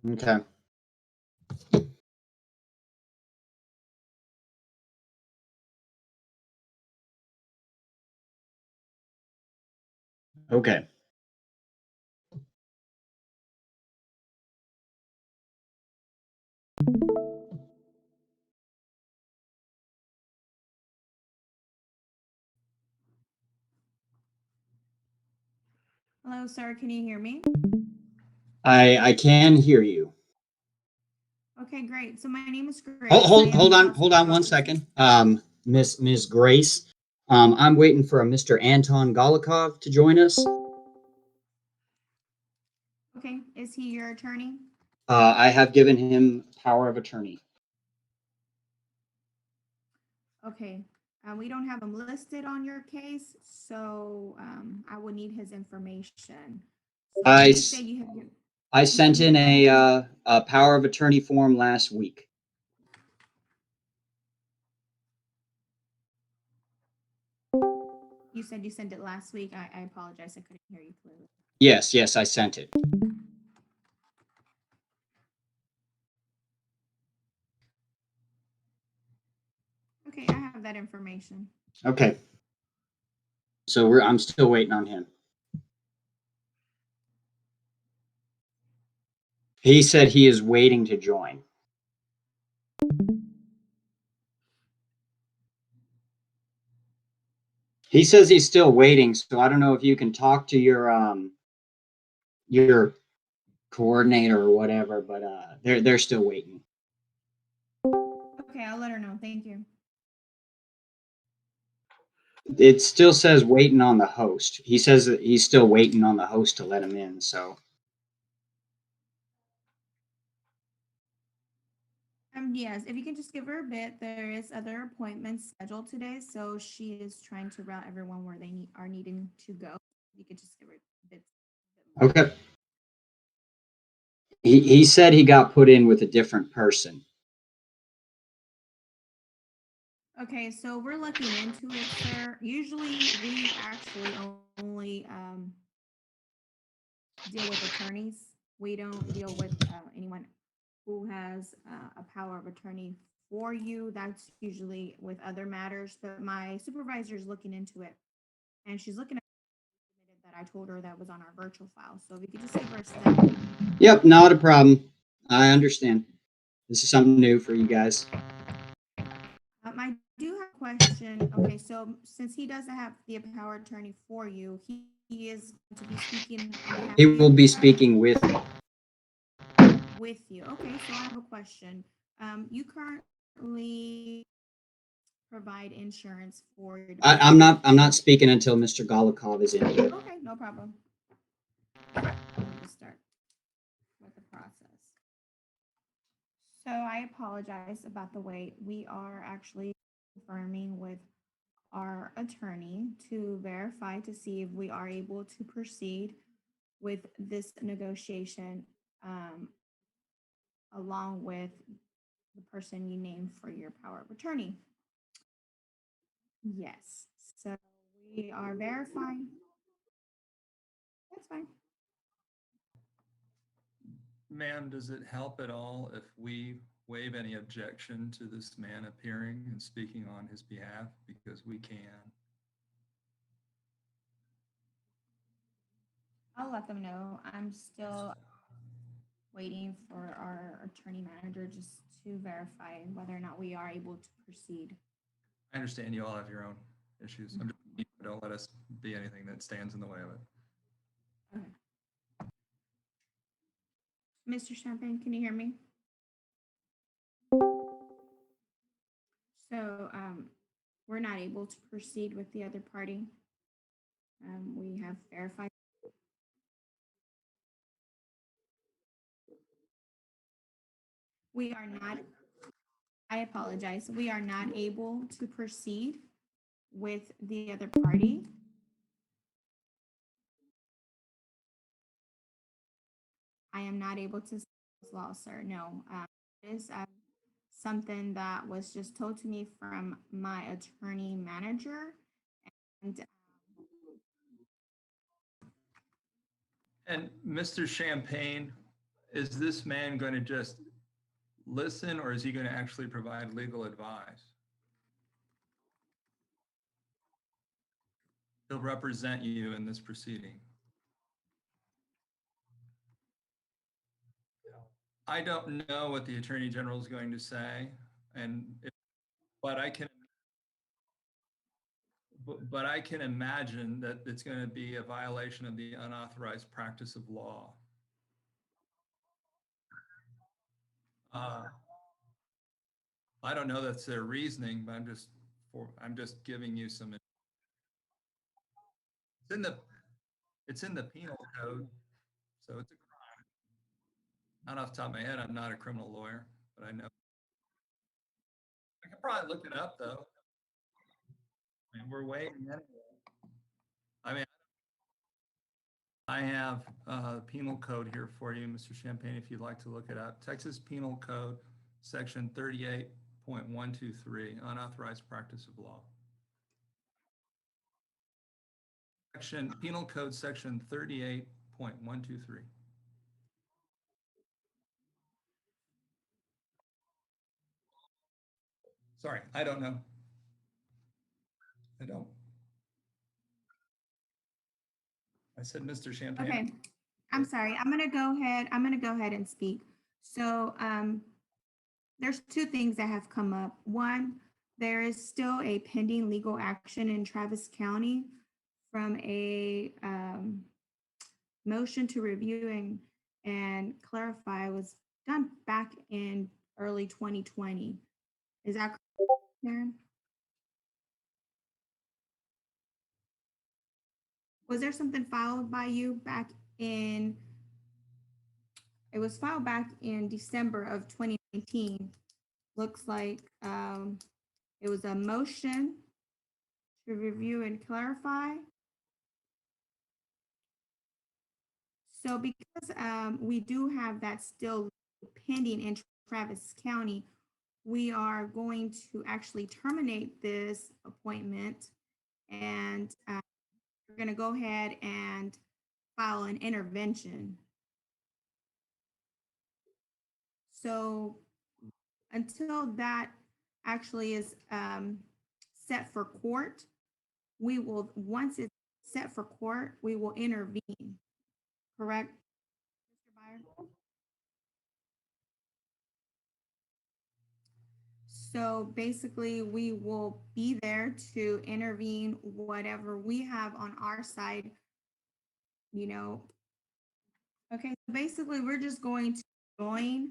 Okay. Okay. Hello, sir. Can you hear me? I can hear you. Okay, great. So my name is Hold Grace. I hold am the hold on one hospital's second. assistant. Miss Grace. I'm waiting for a Mr. Anton Golikov to join us. Okay, is he your attorney? I have given him power of attorney. Okay, we don't have him listed on your case, so I would need his information. So I you say s- you have your, I you said sent you in have your a power of attorney form last week. you said you sent it last week. I apologize, I couldn't hear you clearly. Yes, I sent it. Okay, I have that information. Okay. So I'm still waiting on him. He said he is waiting to join. He says he's still waiting, so I don't know if you can talk to your coordinator or whatever, but they're still waiting. Okay, I'll let her know. Thank you. It still says waiting on the host. He says that he's still waiting on the host to let him in, so Yes, if you can just give her a bit, there is other appointments scheduled today, so she is trying to route everyone where they are needing to go. You could just give her a bit more. okay. He said he got put in with a different person. Okay, so we're looking into it, sir. Usually, we actually only deal with attorneys. We don't deal with anyone who has a power of attorney for you. That's usually with other matters. But my supervisor is looking into it, and she's looking at that I told her that was on our virtual file. So if you could just give her a second. Yep, not a problem. I understand. This is something new for you guys. I do have a question. Okay, so since he doesn't have the power attorney for you, he is going to be speaking on behalf He of will you be speaking with me. with you. Okay, so I have a question. You currently provide insurance for your I'm department. not speaking until Mr. Golikov is in here. Okay, no problem. Let me just start with the process. So I apologize about the wait. We are actually confirming with our attorney to verify to see if we are able to proceed with this negotiation along with the person you named for your power of attorney. Yes. So we are verifying. That's fine. Ma'am, does it help at all if we waive any objection to this man appearing and speaking on his behalf? Because we can. I'll let them know. I'm still waiting for our attorney manager just to verify whether or not we are able to proceed. I understand you all have your own issues. I'm just, don't let us be anything that stands in the way of it. Okay. Mr. Champagne, can you hear me? So we're not able to proceed with the other party. We have verified. We are not, I apologize, we are not able to proceed with the other party. I am not able to law, sir. No, it is something that was just told to me from my attorney manager. And And Mr. Champagne, is this man going to just listen, or is he going to actually provide legal advice? He'll represent you in this proceeding. I don't know what the Attorney General is going to say, but I can imagine that it's going to be a violation of the unauthorized practice of law. I don't know that's their reasoning, but I'm just giving you some. It's in the penal code, so it's a crime. Not off the top of my head, I'm not a criminal lawyer, but I know. I can probably look it up though. I mean, we're waiting anyway. I mean, I have penal code here for you, Mr. Champagne, if you'd like to look it up. Texas Penal Code, Section 38.123, unauthorized practice of law. Penal Code, Section 38.123. Sorry, I don't know. I don't. I said Mr. Champagne. Okay, I'm sorry. I'm gonna go ahead and speak. So there's two things that have come up. One, there is still a pending legal action in Travis County from a motion to review and clarify was done back in early 2020. Is that correct, Karen? Was there something filed by you back in, it was filed back in December of 2019. Looks like it was a motion to review and clarify. So because we do have that still pending in Travis County, we are going to actually terminate this appointment, and we're going to go ahead and file an intervention. So until that actually is set for court, we will, once it's set for court, we will intervene. Correct, Mr. Byer? So basically, we will be there to intervene whatever we have on our side, you know. Okay, so basically, we're just going to join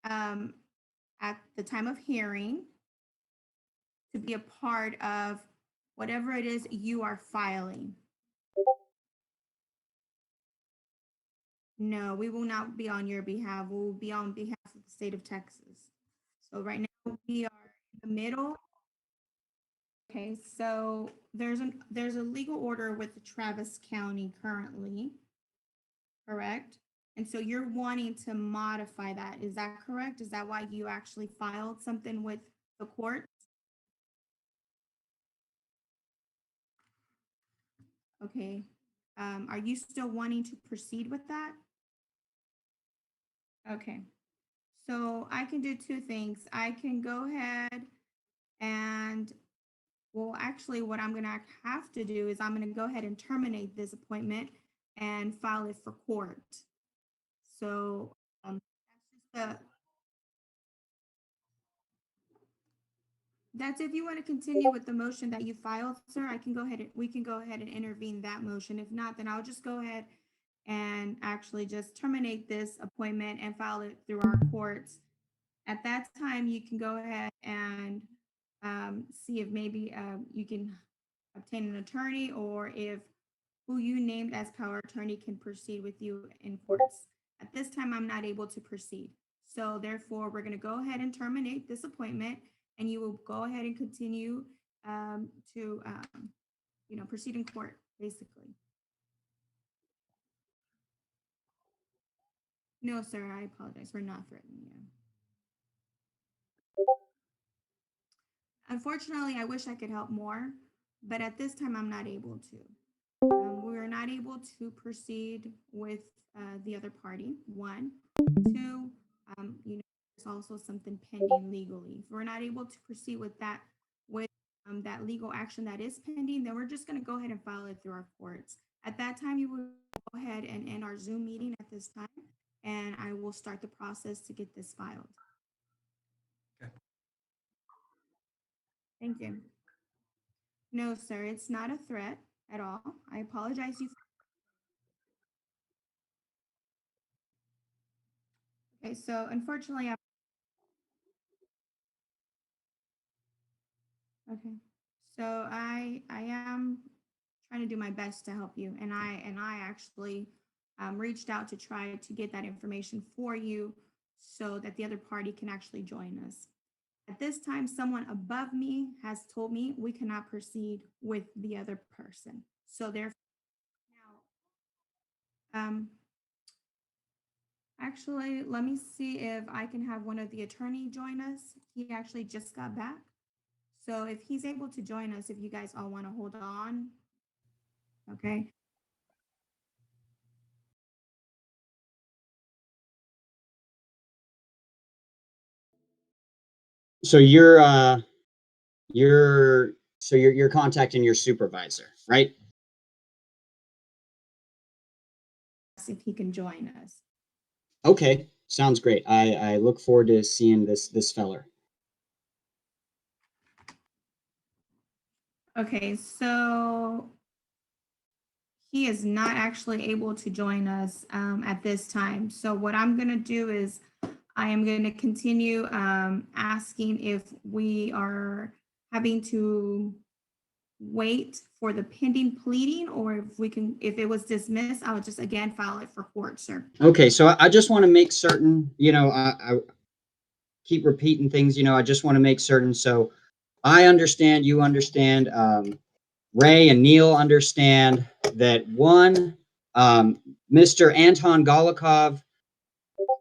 at the time of hearing to be a part of whatever it is you are filing. No, we will not be on your behalf. We will be on behalf of the state of Texas. So right now we are in the middle. Okay, so there's a legal order with Travis County currently, correct? And so you're wanting to modify that. Is that correct? Is that why you actually filed something with the court? Okay. Are you still wanting to proceed with that? Okay. So I can do two things. I can go ahead and, well, actually, what I'm going to have to do is I'm going to go ahead and terminate this appointment and file it for court. So that's if you want to continue with the motion that you filed, sir. We can go ahead and intervene that motion. If not, then I'll just go ahead and actually just terminate this appointment and file it through our courts. At that time, you can go ahead and see if maybe you can obtain an attorney, or if who you named as power attorney can proceed with you in courts. At this time, I'm not able to proceed. So therefore, we're going to go ahead and terminate this appointment, and you will go ahead and continue to, proceed in court, basically. No, sir, I apologize. We're not threatening you. Unfortunately, I wish I could help more, but at this time, I'm not able to. We're we're not able to proceed with the other party. One, two, there's also something pending legally. If we're not able to proceed with that legal action that is pending, then we're just going to go ahead and file it through our courts. At that time, you will go ahead and end our Zoom meeting at this time, and I will start the process to get this filed. Okay. Thank you. No, sir, it's not a threat at all. I apologize. Okay, so unfortunately, okay. So I am trying to do my best to help you, and I actually reached out to try to get that information for you so that the other party can actually join us. At this time, someone above me has told me we cannot proceed with the other person. So therefore, now, actually, let me see if I can have one of the attorney join us. He actually just got back. So if he's able to join us, if you guys all want to hold on, okay. So you're contacting your supervisor, right? If he can join us. Okay, sounds great. I look forward to seeing this feller. Okay, so he is not actually able to join us at this time. So what I'm going to do is I am going to continue asking if we are having to wait for the pending pleading, or if it was dismissed, I'll just again file it for court, sir. Okay, so I just want to make certain, I keep repeating things, I just want to make certain. So I understand, you understand, Ray and Neil understand that one, Mr. Anton Golikov,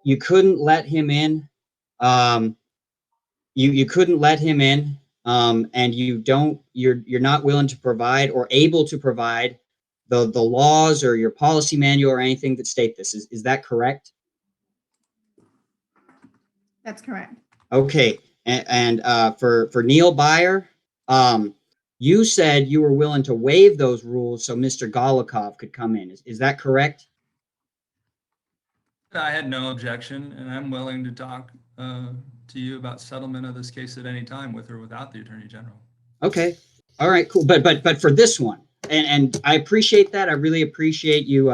you couldn't let him in. You couldn't let him in, and you're not willing to provide or able to provide the laws or your policy manual or anything that state this. Is that correct? That's correct. Okay, and for Neil Byer, you said you were willing to waive those rules so Mr. Golikov could come in. Is that correct? I had no objection, and I'm willing to talk to you about settlement of this case at any time, with or without the Attorney General. Okay, all right, cool. But for this one, and I appreciate that. I really appreciate you,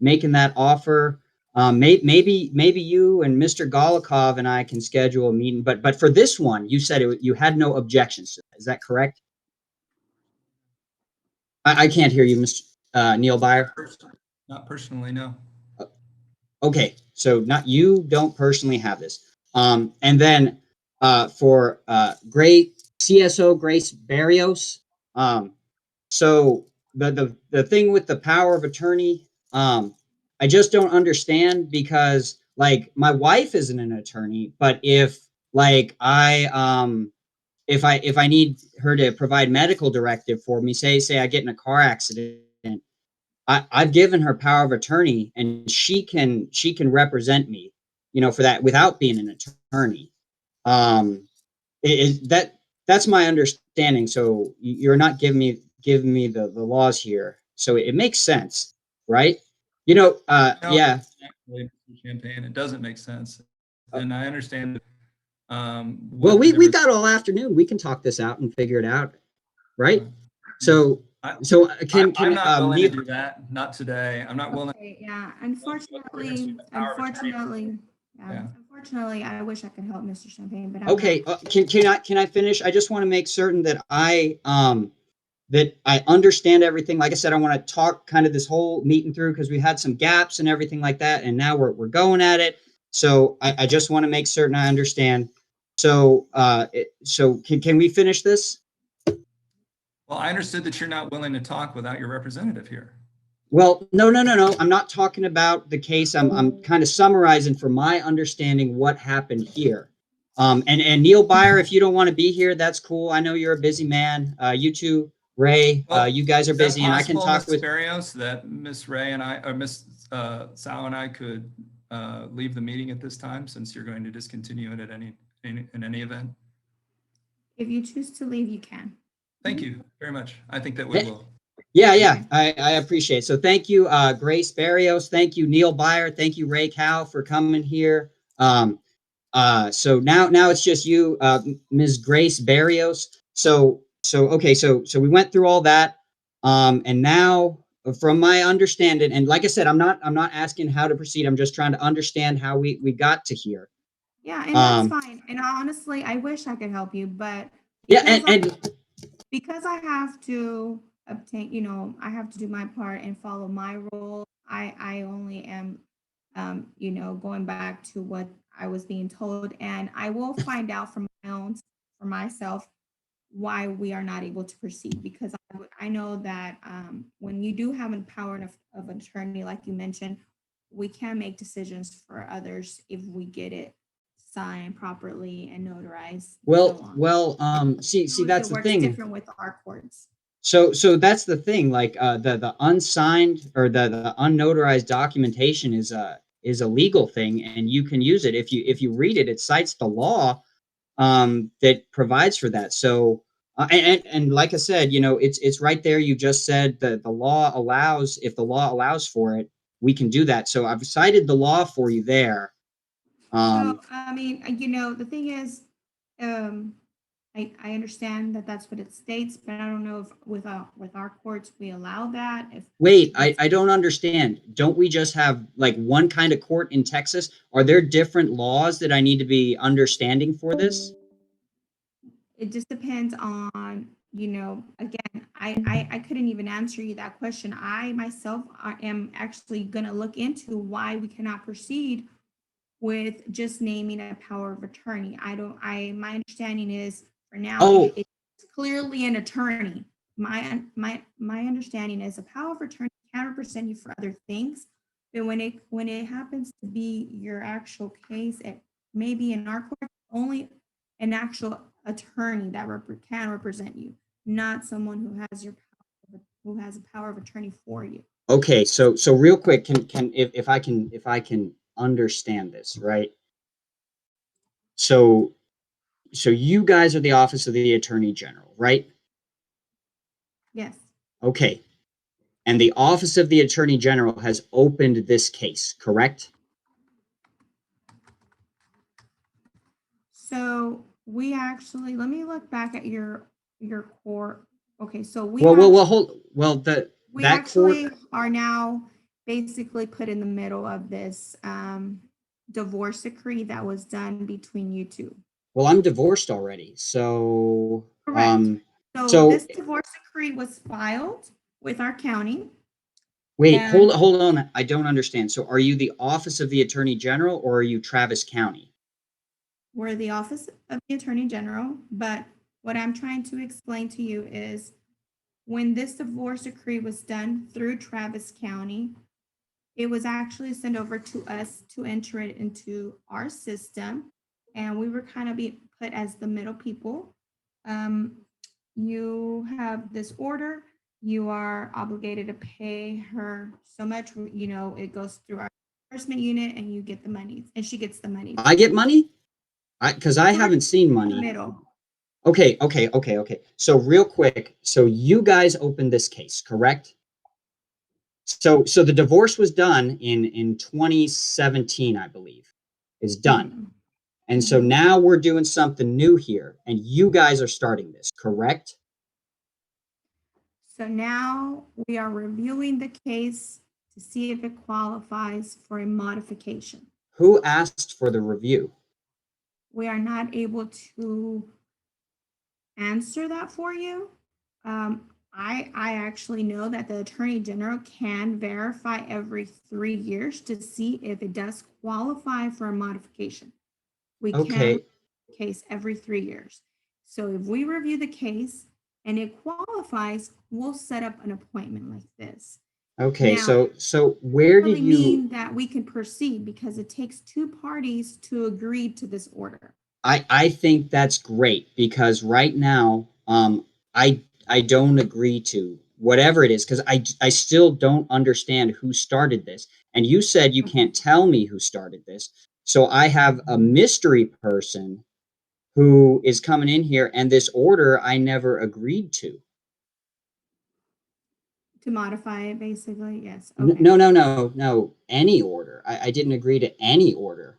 making that offer. Maybe you and Mr. Golikov and I can schedule a meeting. But for this one, you said you had no objections to that. Is that correct? I can't hear you, Mr. Neil Byer. Not personally, no. Okay, so not you don't personally have this. And then for great CSO Grace Barrios, so the thing with the power of attorney, I just don't understand because like my wife isn't an attorney, but if like if I need her to provide medical directive for me, say I get in a car accident, I've given her power of attorney, and she can represent me, for that without being an attorney. That's my understanding. So you're not giving me the laws here, so it makes sense, right? No, Yeah. actually, Mr. Champagne, it doesn't make sense, and I understand. Well, we've got all afternoon. We can talk this out and figure it out, right? So I'm can not willing to Neil, do that. Not today. I'm not willing. Okay, yeah, Unfortunately, Yeah. unfortunately, I wish I could help Mr. Champagne, but I'm okay, not. can I finish? I just want to make certain that I understand everything. Like I said, I want to talk kind of this whole meeting through because we had some gaps and everything like that, and now we're going at it. So I just want to make certain I understand. So so can we finish this? Well, I understood that you're not willing to talk without your representative here. Well, no. I'm not talking about the case. I'm kind of summarizing from my understanding what happened here. And Neil Byer, if you don't want to be here, that's cool. I know you're a busy man. You two Ray, Well, you guys are is that busy, and I can possible, talk Ms. with. Barrios, that Ms. Ray and I, or Ms. Sal and I could leave the meeting at this time, since you're going to discontinue it at in any event? If you choose to leave, you can. Thank you very much. I think that we will. Yeah, Okay. I appreciate it. So thank you, Grace Barrios. Thank you, Neil Byer. Thank you, Ray Cow, for coming here. So now it's just you, Ms. Grace Barrios. So we went through all that, and now, from my understanding, and like I said, I'm not asking how to proceed. I'm just trying to understand how we got to here. Yeah, and that's fine. And honestly, I wish I could help you, but Yeah, because and because I have to obtain, I have to do my part and follow my role. I only am, going back to what I was being told, and I will find out for myself why we are not able to proceed, because I know that when you do have a power of an attorney, like you mentioned, we can make decisions for others if we get it signed properly and notarized and so on. see, Knows that's it the works thing. different with our courts. So that's the thing. Like, the unsigned, or the unnotarized documentation is a legal thing, and you can use it if you read it. It cites the law, that provides for that. So, and like I said, it's right there. You just said that the law allows, if the law allows for it, we can do that. So I've cited the law for you there. So, I mean, the thing is, um, I understand that that's what it states, but I don't know if with our courts we allow that. If Wait, it's, I don't understand. Don't we just have like one kind of court in Texas? Are there different laws that I need to be understanding for this? it just depends on, again, I couldn't even answer you that question. I myself am actually going to look into why we cannot proceed with just naming a power of attorney. My understanding is, for now, Oh, it's clearly an attorney. My understanding is a power of attorney can represent you for other things, but when it happens to be your actual case, it maybe in our court only an actual attorney that can represent you, not someone who has a power of attorney for you. okay. So real quick, can if I can understand this, right? So so you guys are the Office of the Attorney General, right? Yes. Okay. And the Office of the Attorney General has opened this case, correct? So we actually, let me look back at your court. Okay, so we That court. actually are now basically put in the middle of this divorce decree that was done between you two. Well, I'm divorced already, so Correct. So so this divorce decree was filed with our county, wait, and hold on. I don't understand. So are you the Office of the Attorney General, or are you Travis County? we're the Office of the Attorney General. But what I'm trying to explain to you is, when this divorce decree was done through Travis County, it was actually sent over to us to enter it into our system, and we were kind of be put as the middle people. Um, you have this order. You are obligated to pay her so much. It goes through our enforcement unit, and you get the money, and she gets the money. I get money? Because I We're haven't seen in the money. middle. Okay. So real quick, so you guys opened this case, correct? So the divorce was done in 2017, I believe. Is done. Mhm. And so Mhm. now we're doing something new here, and you guys are starting this, correct? So now we are reviewing the case to see if it qualifies for a modification. Who asked for the review? We are not able to answer that for you. I actually know that the Attorney General can verify every 3 years to see if it does qualify for a modification. We can review Okay. the case every 3 years. So if we review the case and it qualifies, we'll set up an appointment like this. Okay. Now, So where did really you mean that we can proceed, because it takes two parties to agree to this order. I think that's great, because right now, I I don't agree to whatever it is because I still don't understand who started this. And you said you can't tell me who started this. So I have a mystery person who is coming in here, and this order I never agreed to. To modify it, basically, yes. Okay. No. Any order. I didn't agree to any order.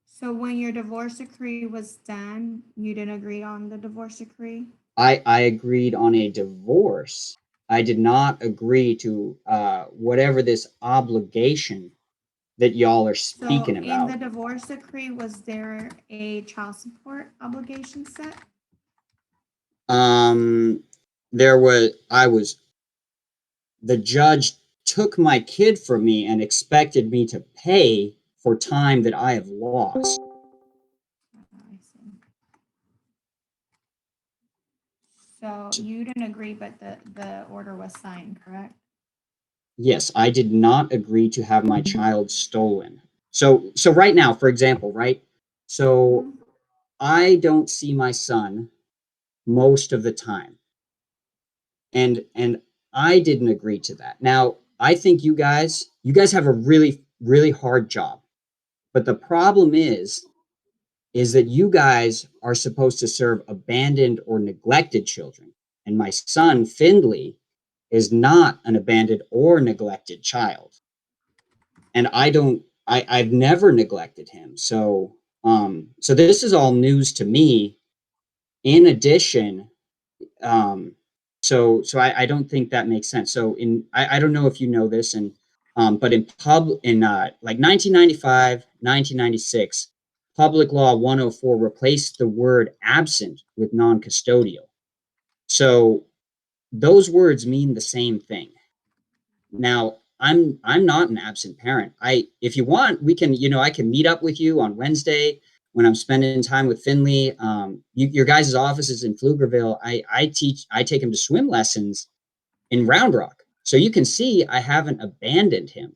So when your divorce decree was done, you didn't agree on the divorce decree? I agreed on a divorce. I did not agree to whatever this obligation that y'all are So speaking in the about. divorce decree, was there a child support obligation set? Um, I was, the judge took my kid from me and expected me to pay for time that I have lost. I see. So you didn't agree, but the order was signed, correct? Yes, I did not agree to have my child stolen. So right now, for example, right? So Mhm. I don't see my son most of the time. And I didn't agree to that. Now, I think you guys have a really hard job. But the problem is that you guys are supposed to serve abandoned or neglected children. And my son, Findley, is not an abandoned or neglected child. And I've never neglected him. So this is all news to me. In addition, um, so I don't think that makes sense. So I don't know if you know this, and but in like 1995, 1996, Public Law 104 replaced the word absent with non-custodial. So those words mean the same thing. Now, I'm not an absent parent. If you want, we can, I can meet up with you on Wednesday when I'm spending time with Finley. Your guys' office is in Pflugerville. I take him to swim lessons in Round Rock. So you can see I haven't abandoned him.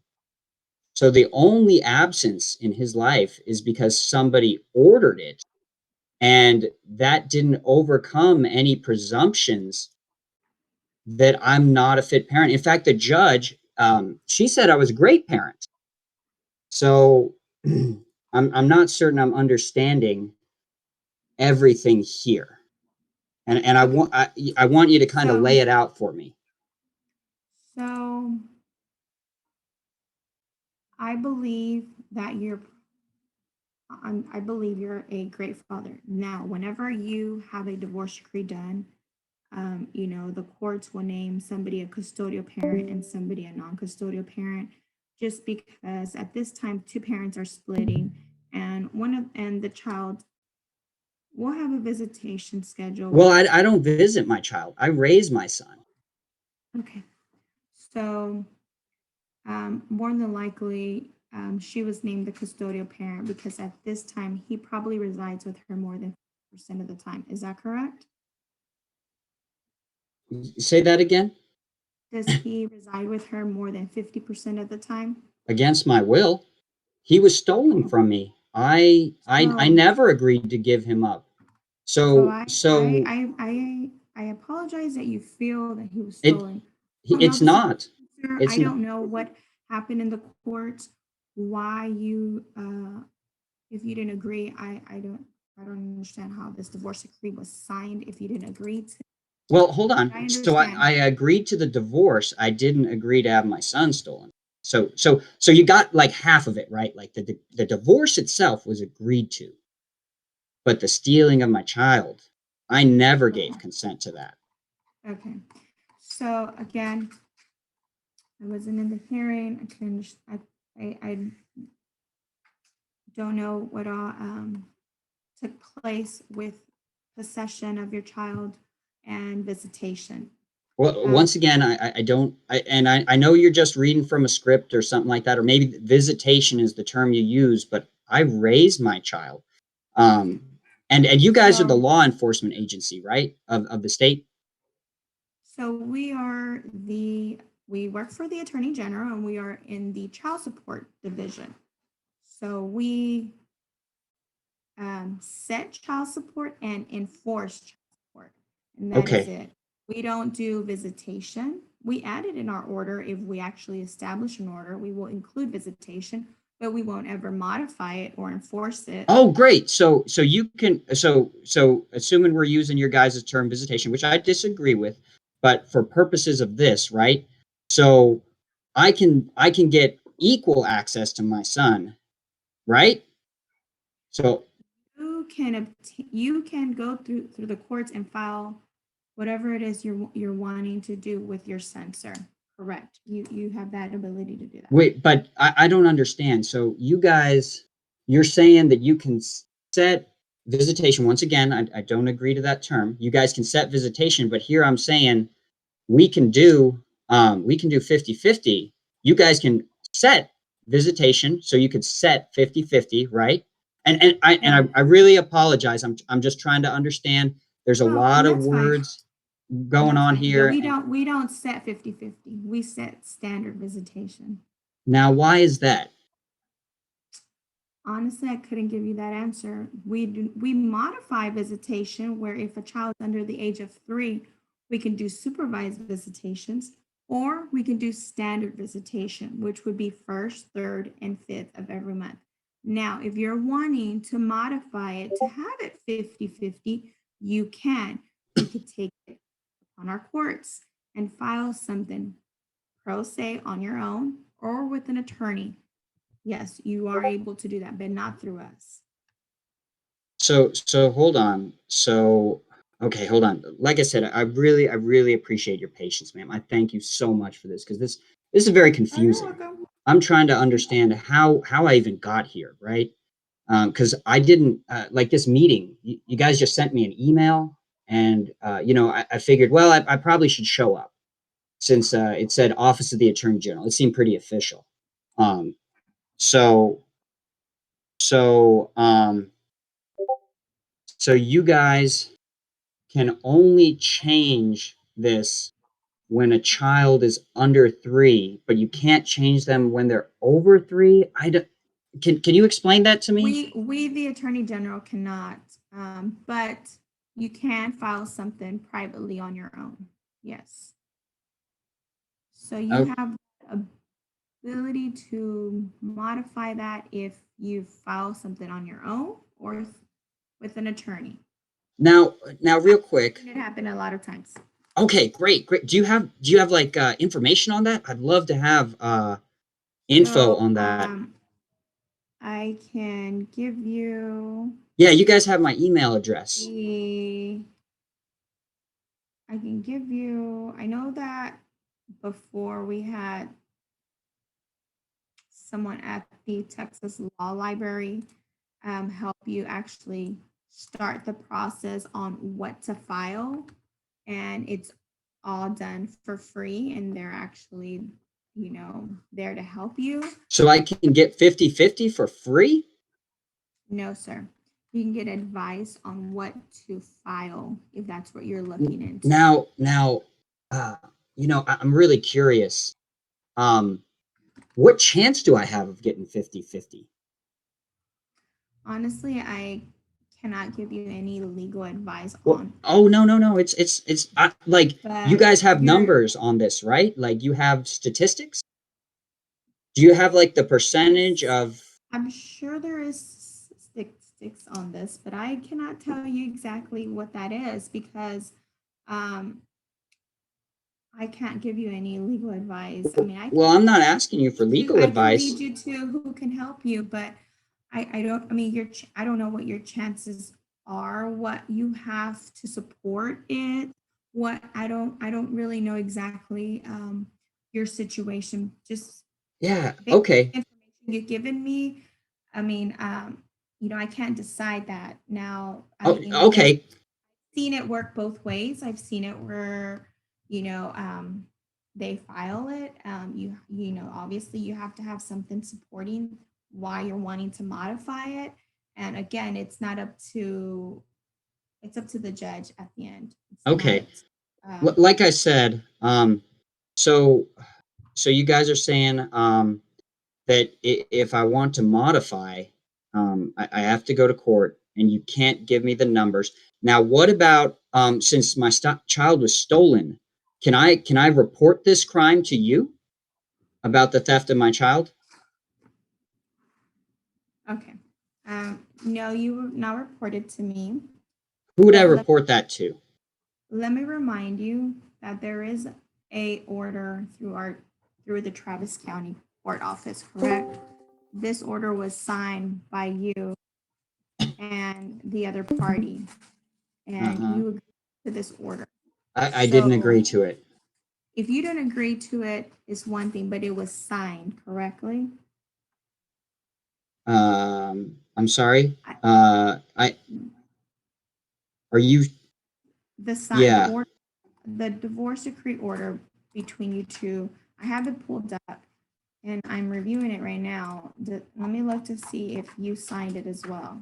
So the only absence in his life is because somebody ordered it. And that didn't overcome any presumptions that I'm not a fit parent. In fact, the judge, she said I was a great parent. So I'm not certain I'm understanding everything here. And I Okay. want I want you to kind of So lay it out for me. so I believe that I believe you're a great father. Now, whenever you have a divorce decree done, the courts will name somebody a custodial parent and somebody a non-custodial parent, just because at this time two parents are splitting, and the child will have a visitation schedule. Well, I don't visit my child. I raise my son. Okay, so more than likely, she was named the custodial parent because at this time he probably resides with her more than 50% of the time. Is that correct? Say that again. Does he reside with her more than 50% of the time? Against my will. He was stolen Okay. from me. I So, never agreed to give him up. so So I, I, so I, I, I apologize that you feel that he was it stolen. I don't know it's the situation, not. sir. It's I don't know what happened in the courts, why if you didn't agree, I don't understand how this divorce decree was signed if you didn't agree to. Well, hold I on. So I understand. agreed to the divorce. I didn't agree to have my son stolen. So you got like half of it, right? Like the divorce itself was agreed to, but the stealing of my child, I never Okay. gave consent to that. Okay. So again, I wasn't in the hearing. I can I don't know what all took place with possession of your child and visitation. Well, Um, once again, I don't, I know you're just reading from a script or something like that, or maybe visitation is the term you use, but I raised my child. okay. And you guys are the So law enforcement agency, right? Of the state? so we work for the Attorney General and we are in the child support division. So we set child support and enforce child support, and that is Okay. it. We don't do visitation. We add it in our order. If we actually establish an order, we will include visitation, but we won't ever modify it or enforce it. Oh, great. So you can assuming we're using your guys' term visitation, which I disagree with, but for purposes of this, right? So I can get equal access to my son, right? So You can go through the courts and file whatever it is you're wanting to do with your son, sir. Correct. You have that ability to do that. wait, but I don't understand. So you guys, you're saying that you can set visitation. Once again, I don't agree to that term. You guys can set visitation, but here I'm saying we can do 50-50. You guys can set visitation, so you could set 50-50, right? And I really apologize. I'm just trying to understand. There's a Oh, lot and of that's fine. words And going that's on fine. Yeah, here. we don't set 50-50. We set standard visitation. Now, why is that? Honestly, I couldn't give you that answer. We modify visitation where if a child's under the age of 3, we can do supervised visitations, or we can do standard visitation, which would be first, third, and fifth of every month. Now, if you're wanting to modify it to have it 50-50, you can. You could take it on our courts and file something pro se on your own or with an attorney. Yes, you are able to do that, but not through us. So hold on. So okay, hold on. Like I said, I really appreciate your patience, ma'am. I thank you so much for this because this is very Oh, you're confusing. welcome. I'm trying to understand how I even got here, right? Because I didn't like this meeting. You guys just sent me an email, and I figured, well, I probably should show up since it said Office of the Attorney General. It seemed pretty official. Um, so so um, so you guys can only change this when a child is under 3, but you can't change them when they're over 3. I don't, can you explain that to me? We the Attorney General cannot, but you can file something privately on your own. Yes. So you Oh, have the ability to modify that if you file something on your own or with an attorney. now, real I've quick. seen it happen a lot of times. Okay, great. Do you have like information on that? I'd love to have info So on that. I can give you Yeah, you guys have my email address. the I can give you, I know that before we had someone at the Texas Law Library help you actually start the process on what to file. And it's all done for free. And they're actually, there to help you. So I can get 50-50 for free? No, sir. You can get advice on what to file if that's what you're looking into. Now, uh, I'm really curious. Um, what chance do I have of getting 50-50? Honestly, I cannot give you any legal advice Well, on, oh, no. Like you but guys have you're numbers on this, right? Like you have statistics. Do you have like the percentage yes, of? I'm sure there is sticks on this, but I cannot tell you exactly what that is because um, I can't give you any legal advice. I mean, Well, I'm not asking you for legal I can lead advice. you to who can help you, but I don't. I mean, I don't know what your chances are. What you have to support it. What I don't really know exactly your situation. Just Yeah. based Okay. on the information you've given me, I mean, I can't decide that now. I Oh, mean, there's okay. seen it work both ways. I've seen it where, they file it. Obviously you have to have something supporting why you're wanting to modify it. And again, it's up to the judge at the end. It's not, Okay. Like I said, so you guys are saying that if I want to modify, I have to go to court, and you can't give me the numbers. Now, what about since my child was stolen, can I report this crime to you about the theft of my child? Okay. No, you were not reported to me. Who would I But report that to? let me remind you that there is a order through the Travis County Court Office, correct? This order was signed by you and the other party, and Uh-huh. you agreed to this order. I didn't agree to it. If you didn't agree to it, it's one thing, but it was signed correctly. I'm sorry. I, Are you? the Yeah. order, the divorce decree order between you two. I have it pulled up, and I'm reviewing it right now. Let me look to see if you signed it as well.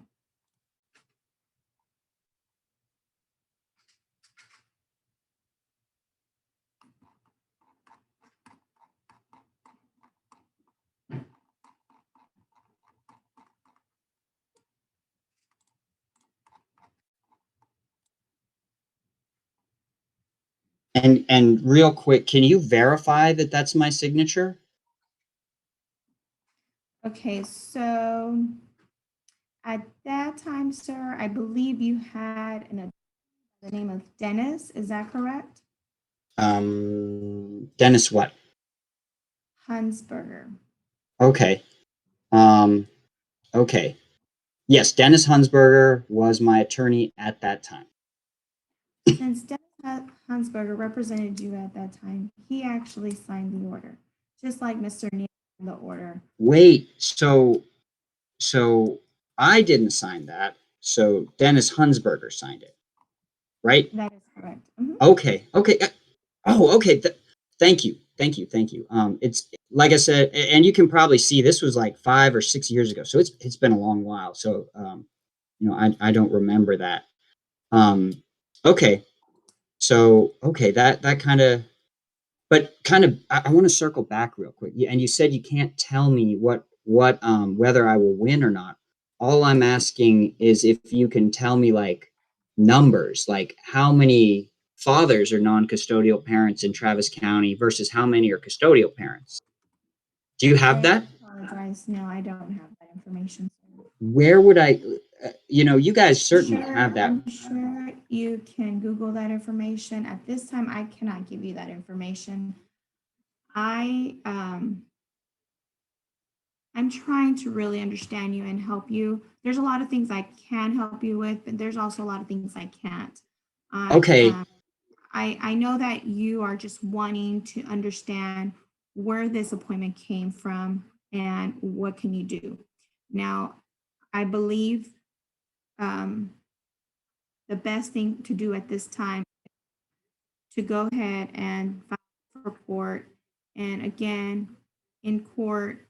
And real quick, can you verify that that's my signature? Okay, so at that time, sir, I believe you had the name of Dennis. Is that correct? Dennis what? Hunsberger. Okay. Okay. Yes, Dennis Hunsberger was my attorney at that time. Since Dennis Hunsberger represented you at that time, he actually signed the order, just like Mr. Neal signed the order. Wait, so I didn't sign that. So Dennis Hunsberger signed it, right? That is correct. Mhm. Okay. Okay. Oh, okay. Thank you. Thank you. Thank you. It's like I said, and you can probably see this was like 5 or 6 years ago. So it's been a long while. So I don't remember that. Um, okay. So okay, that kind of, but kind of, I want to circle back real quick. And you said you can't tell me what whether I will win or not. All I'm asking is if you can tell me like numbers, like how many fathers are non-custodial parents in Travis County versus how many are custodial parents. Do you have I that? apologize. No, I don't have that information. Where would I, you guys certainly have that. I'm sure you can Google that information. At this time, I cannot give you that information. I I'm trying to really understand you and help you. There's a lot of things I can help you with, but there's also a lot of things I can't. I Okay. I know that you are just wanting to understand where this appointment came from and what can you do. Now, I believe the best thing to do at this time to go ahead and file for court. And again, in court,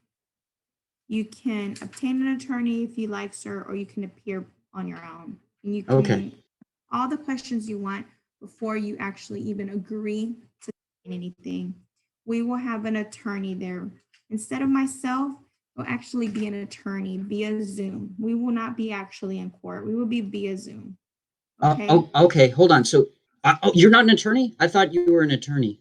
you can obtain an attorney if you like, sir, or you can appear on your own. And you Okay. can all the questions you want before you actually even agree to anything. We will have an attorney there. Instead of myself, will actually be an attorney via Zoom. We will not be actually in court. We will be via Zoom. Okay. Okay. Hold on. So, you're not an attorney? I thought you were an attorney.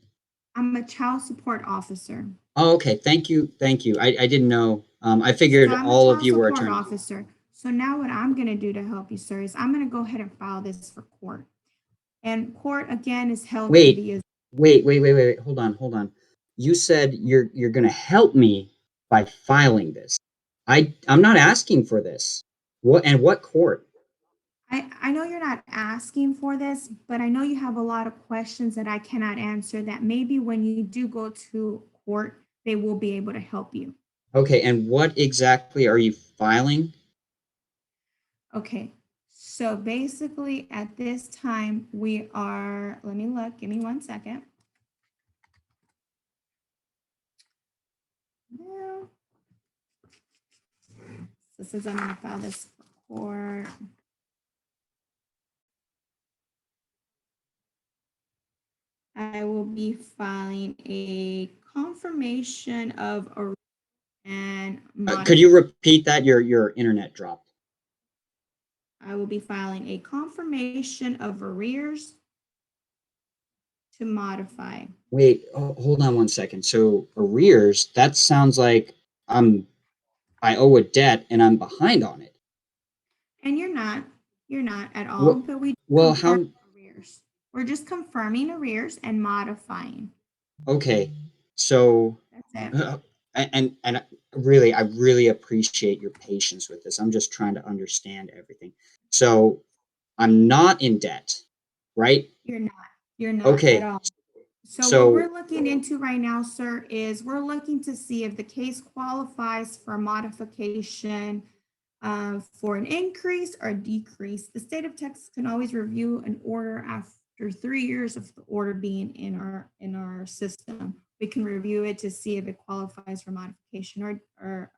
I'm a child support officer. Oh, okay. Thank you. Thank you. I didn't know. I So figured I'm a all of child you were support attorneys. officer. So now what I'm going to do to help you, sir, is I'm going to go ahead and file this for court. And court again is held Wait, via. wait. Hold on. You said you're going to help me by filing this. I'm not asking for this. What court? I know you're not asking for this, but I know you have a lot of questions that I cannot answer that maybe when you do go to court, they will be able to help you. Okay, and what exactly are you filing? Okay. So basically at this time we are, let me look, give me 1 second. Well, so since I'm going to file this for court. I will be filing a confirmation of a and Could modification. you repeat that? Your internet dropped. I will be filing a confirmation of arrears to modify. Wait, hold on one second. So arrears, that sounds like I owe a debt and I'm behind on it. And you're not at all, Well, but we well, confirm how? arrears. We're just confirming arrears and modifying. Okay, so That's it. uh, and really, I really appreciate your patience with this. I'm just trying to understand everything. So I'm not in debt, right? You're not. You're not at Okay, all. So what we're so looking into right now, sir, is we're looking to see if the case qualifies for modification for an increase or decrease. The state of Texas can always review an order after 3 years of the order being in our system. We can review it to see if it qualifies for modification or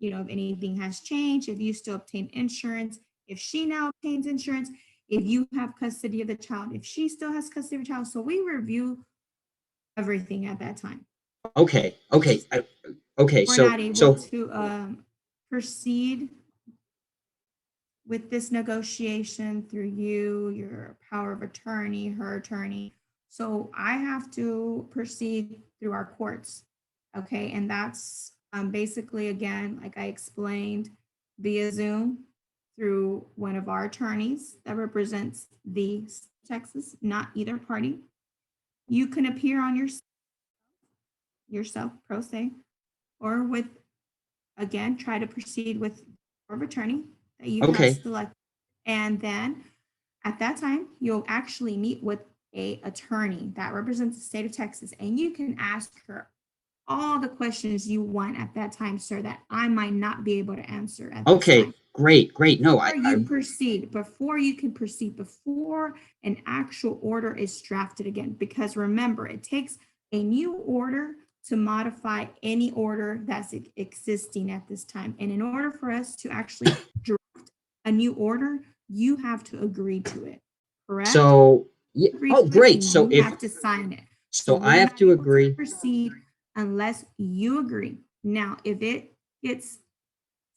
you know, if anything has changed, if you still obtain insurance, if she now obtains insurance, if you have custody of the child, if she still has custody of the child. So we review everything at that time. okay, okay, okay. We're not able So to proceed with this negotiation through you, your power of attorney, her attorney. So I have to proceed through our courts. Okay. And that's basically, again, like I explained, via Zoom through one of our attorneys that represents the Texas, not either party. You can appear on yourself, pro se, or with, again, try to proceed with power of attorney that you have okay, selected. And then at that time, you'll actually meet with a attorney that represents the state of Texas, and you can ask her all the questions you want at that time, sir, that I might not be able to answer at this okay, time. great. No, Before you proceed, before you can proceed, before an actual order is drafted again, because remember, it takes a new order to modify any order that's existing at this time. And in order for us to actually draft a new order, you have to agree to it, correct? so yeah. Agree Oh, to it great. and So you if have to sign it. So so, I we're have not to able to agree. proceed unless you agree. Now, if it gets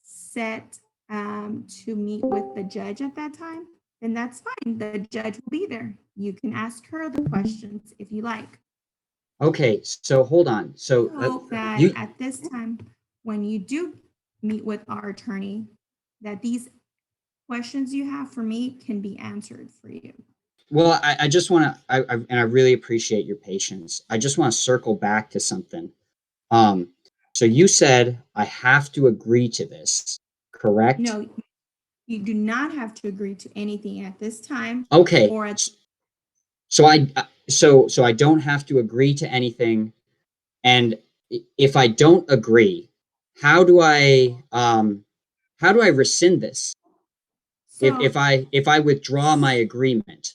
set to meet with the judge at that time, then that's fine. The judge will be there. You can ask her the questions if you like. Okay, so hold on. We So hope that you at this time, when you do meet with our attorney, that these questions you have for me can be answered for you. well, I just want to, and I really appreciate your patience. I just want to circle back to something. Um, so you said I have to agree to this, correct? No, you do not have to agree to anything at this time Okay, or at so so I don't have to agree to anything, and if I don't agree, how do I rescind this? so If I withdraw my agreement,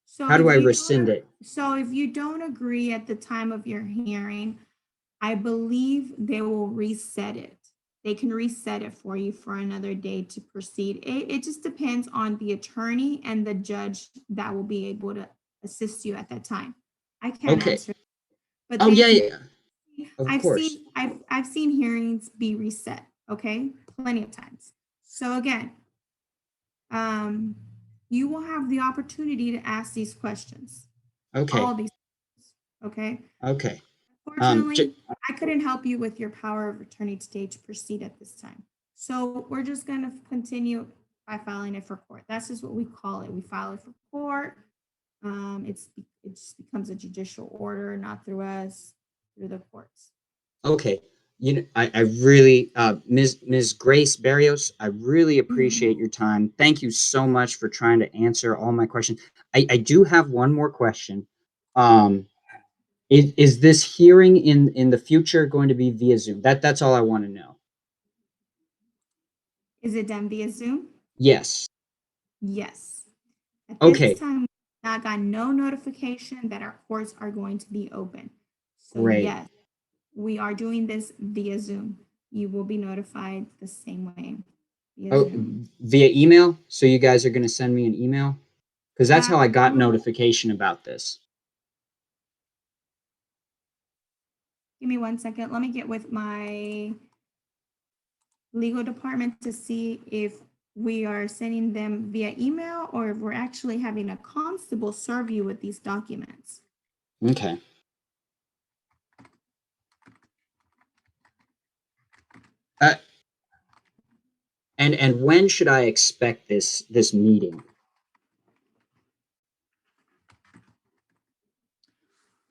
so how do if I you don't rescind it? so if you don't agree at the time of your hearing, I believe they will reset it. They can reset it for you for another day to proceed. It just depends on the attorney and the judge that will be able to assist you at that time. I can't Okay. answer, but Oh they yeah, can. yeah. Of course. I've seen hearings be reset. Okay, plenty of times. So again, um, you will have the opportunity to ask these questions, Okay. all these. Okay. Okay. Fortunately, I couldn't help you with your power of attorney today to proceed at this time. So we're just going to continue by filing it for court. That's just what we call it. We file it for court. It just becomes a judicial order, not through us, through the courts. okay. I really, Ms. Grace Barrios, I really Mhm. appreciate your time. Thank you so much for trying to answer all my questions. I do have one more question. Um, is this hearing in the future going to be via Zoom? That's all I want to know. Is it done via Zoom? Yes. Yes. At this Okay. time, I got no notification that our courts are going to be open. So Great. yes, we are doing this via Zoom. You will be notified the same way via Oh, Zoom. via email. So you guys are going to send me an email because that's how I You got will notification about this. give me 1 second. Let me get with my legal department to see if we are sending them via email or if we're actually having a constable serve you with these documents. Okay. Uh, and when should I expect this meeting?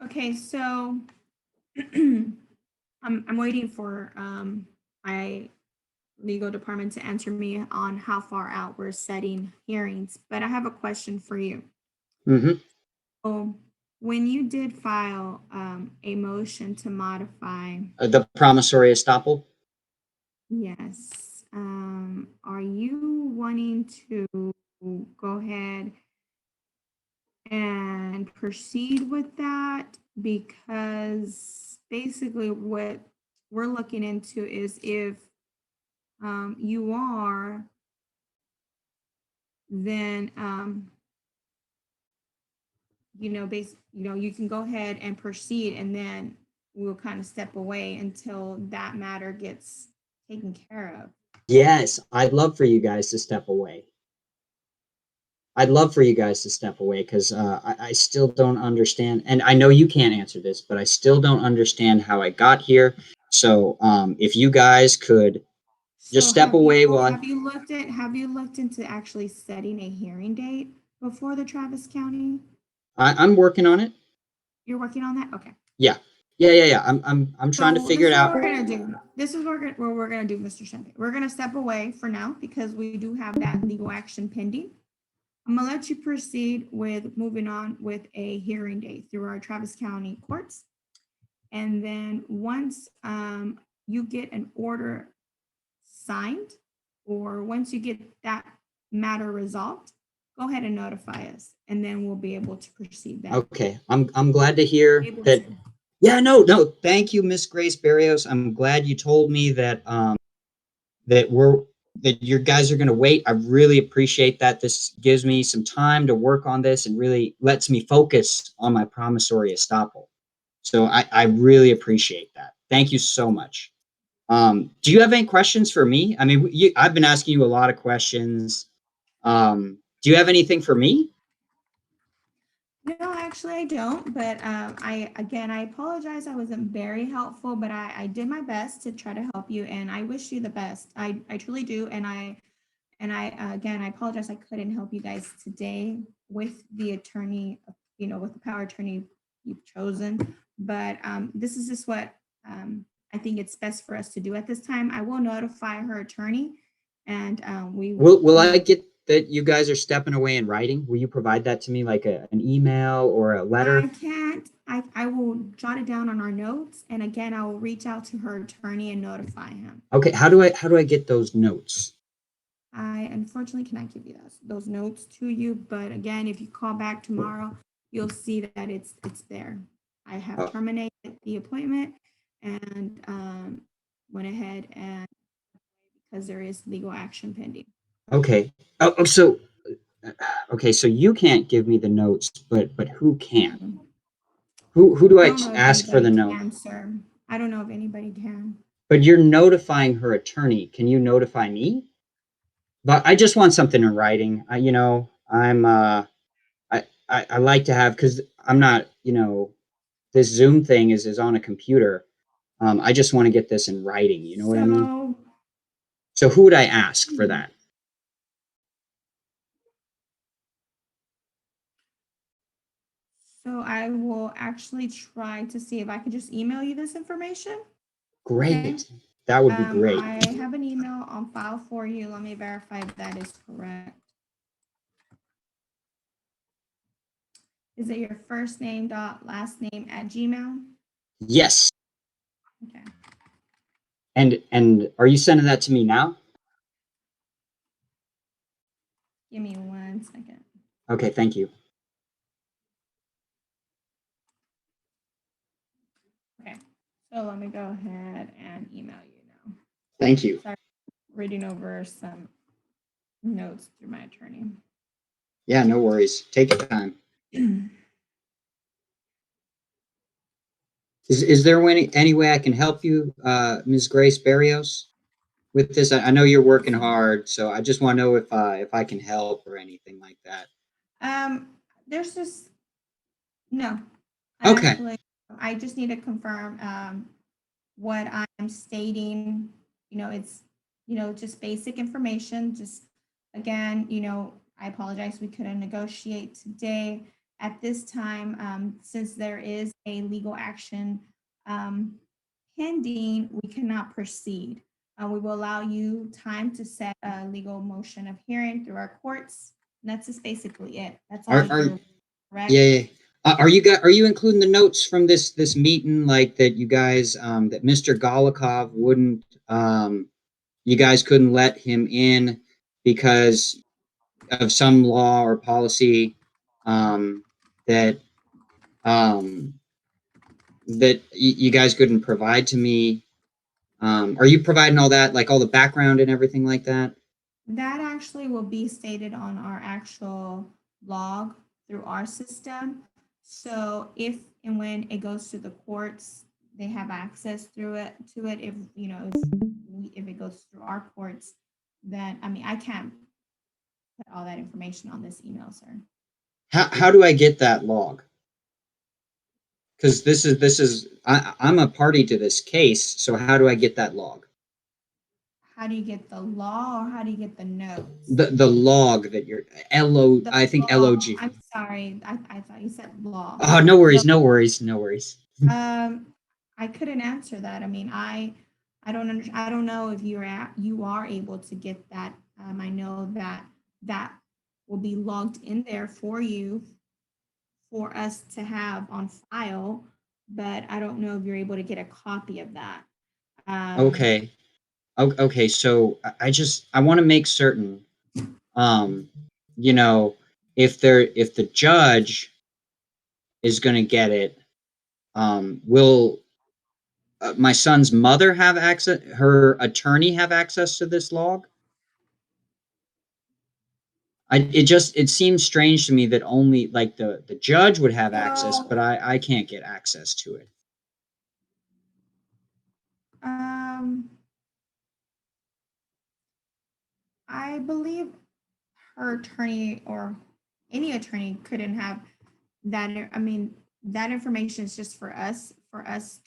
Okay, so I'm waiting for my legal department to answer me on how far out we're setting hearings, but I have a question for you. Mm-hmm. So when you did file a motion to modify, The promissory estoppel? yes, are you wanting to go ahead and proceed with that? Because basically what we're looking into is if you are, then you can go ahead and proceed, and then we'll kind of step away until that matter gets taken care of. Yes, I'd love for you guys to step away. I'd love for you guys to step away because I still don't understand. And I know you can't answer this, but I still don't understand how I got here. So if you guys could just So step away while have you looked into actually setting a hearing date before the Travis County? I'm working on it. You're working on that? Okay. Yeah. Yeah. I'm trying to So figure this it is what out. we're gonna do. This is what we're gonna do, Mr. Champagne. We're gonna step away for now because we do have that legal action pending. I'm gonna let you proceed with moving on with a hearing date through our Travis County courts. And then once you get an order signed, or once you get that matter resolved, go ahead and notify us, and then we'll be able to proceed then. Okay. I'm glad to hear Able that. to. Yeah, no. Thank you, Miss Grace Barrios. I'm glad you told me that that we're that your guys are going to wait. I really appreciate that. This gives me some time to work on this and really lets me focus on my promissory estoppel. So I really appreciate that. Thank you so much. Do you have any questions for me? I mean, I've been asking you a lot of questions. Do you have anything for me? No, actually, I don't. But I apologize. I wasn't very helpful, but I did my best to try to help you, and I wish you the best. I truly do, and I apologize I couldn't help you guys today with the attorney, with the power attorney you've chosen. But this is just what I think it's best for us to do at this time. I will notify her attorney, and Will I get that you guys are stepping away in writing? Will you provide that to me like an email or a letter? I can't. I will jot it down on our notes, and again, I will reach out to her attorney and notify him. Okay, how do I get those notes? I unfortunately cannot give you those notes to you, but again, if you call back tomorrow, you'll see that it's there. I have Oh, terminated the appointment and went ahead and because there is legal action pending. okay. Okay, so you can't give me the notes, but who can? Mhm. Who do I I don't know if ask for anybody the note? can, sir. I don't know if anybody can. But you're notifying her attorney. Can you notify me? But I just want something in writing. I'm I like to have because I'm not, this Zoom thing is on a computer. I just want to get this in writing. You know what I mean? So, So who would I ask for hmm, that? so I will actually try to see if I could just email you this information. Okay. Great. That would be great. I have an email on file for you. Let me verify if that is correct. Is it your first name dot last name at Gmail? Yes. Okay. And are you sending that to me now? Give me 1 second. Okay, thank you. Okay. So let me go ahead and email you now. Thank you. Sorry, reading over some notes through my attorney. Yeah, no worries. Take your time. Is there any way I can help you, Ms. Grace Barrios? with this? I know you're working hard, so I just want to know if I can help or anything like that. There's just no. Okay. Actually, I just need to confirm what I'm stating. It's just basic information. Just again, I apologize. We couldn't negotiate today at this time since there is a legal action um, pending. We cannot proceed. We will allow you time to set a legal motion of hearing through our courts. And that's just basically it. That's all Are you're Yeah, correct. yeah. Are you including the notes from this meeting, like that you guys that Mr. Golikov wouldn't you guys couldn't let him in because of some law or policy um that um you guys couldn't provide to me? Are you providing all that, like all the background and everything like that? That actually will be stated on our actual log through our system. So if and when it goes to the courts, they have access through it to it. If it goes through our courts, then I mean I can't put all that information on this email, sir. How do I get that log? Because I'm a party to this case, so how do I get that log? How do you get the law or how do you get the notes? The log that you're The I think law. LOG. I'm sorry. I thought you said law. Oh, no The worries, no worries, no worries. I couldn't answer that. I mean, I don't know if you are able to get that. I know that that will be logged in there for you for us to have on file, but I don't know if you're able to get a copy of that. Um, Okay. Okay, so I want to make certain um you know if the judge is going to get it, will my son's mother have access, her attorney have access to this log? It seems strange to me that only like the judge would have access, but so, I can't get access to it. um, I believe her attorney or any attorney couldn't have that. I mean, that information is just for us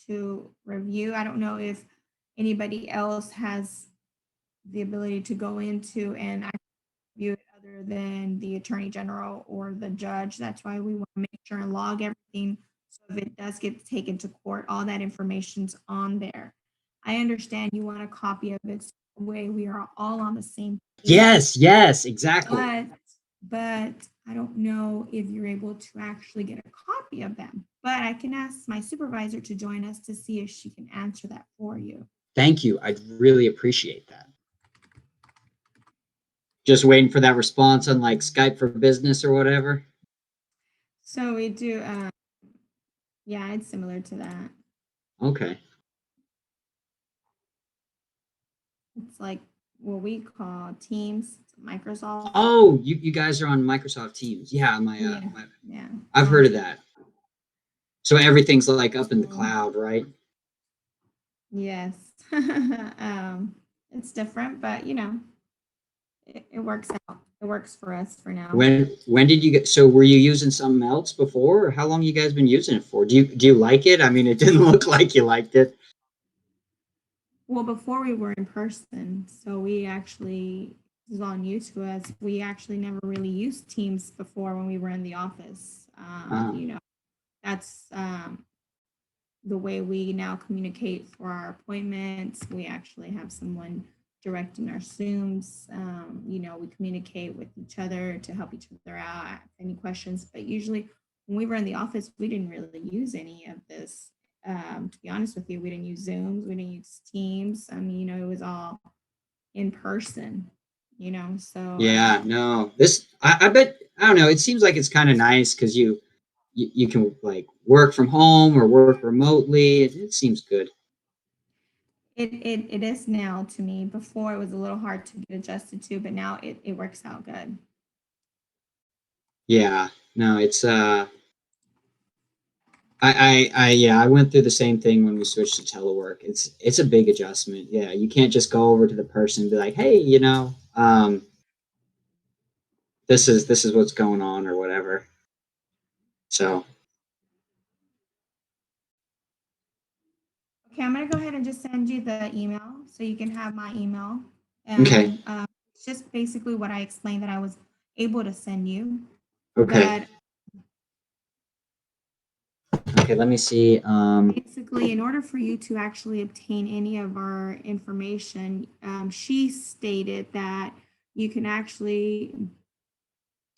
to review. I don't know if anybody else has the ability to go into and review it other than the attorney general or the judge. That's why we want to make sure and log everything. So if it does get taken to court, all that information's on there. I understand you want a copy of it so that way we are all on the same page, Yes, yes, exactly. but but I don't know if you're able to actually get a copy of them. But I can ask my supervisor to join us to see if she can answer that for you. Thank you. I'd really appreciate that. Just waiting for that response on like Skype for Business or whatever. So we do, yeah, it's similar to that. Okay. It's like what we call Teams, Microsoft. Oh, you guys are on Microsoft Teams. Yeah, Yeah, my yeah, I've we're on heard of Teams. that. So everything's like up in the So cloud, right? yes, it's different, but it works out. It works for us for now. When did you get, so were you using something else before, or how long you guys been using it for? Do you like it? I mean, it didn't look like you liked it. Well, before we were in person, so we actually this is all new to us. We actually never really used Teams before when we were in the office. Uh, That's the way we now communicate for our appointments. We actually have someone directing our Zooms. We communicate with each other to help each other out, ask any questions. But usually, when we were in the office, we didn't really use any of this. To be honest with you, we didn't use Zooms, we didn't use Teams. I mean, it was all in person. So yeah, no. I bet I don't know. It seems like it's kind of nice because you can like work from home or work remotely. It seems good. it is now to me. Before it was a little hard to get adjusted to, but now it works out good. Yeah. No, it's Yeah, I went through the same thing when we switched to telework. It's a big adjustment. Yeah, you can't just go over to the person and be like, hey, this is what's going on or whatever. So Okay, I'm gonna go ahead and just send you the email so you can have my email. okay, And it's just basically what I explained that I was able to send you. okay, But okay. Let me see. basically, in order for you to actually obtain any of our information, she stated that you can actually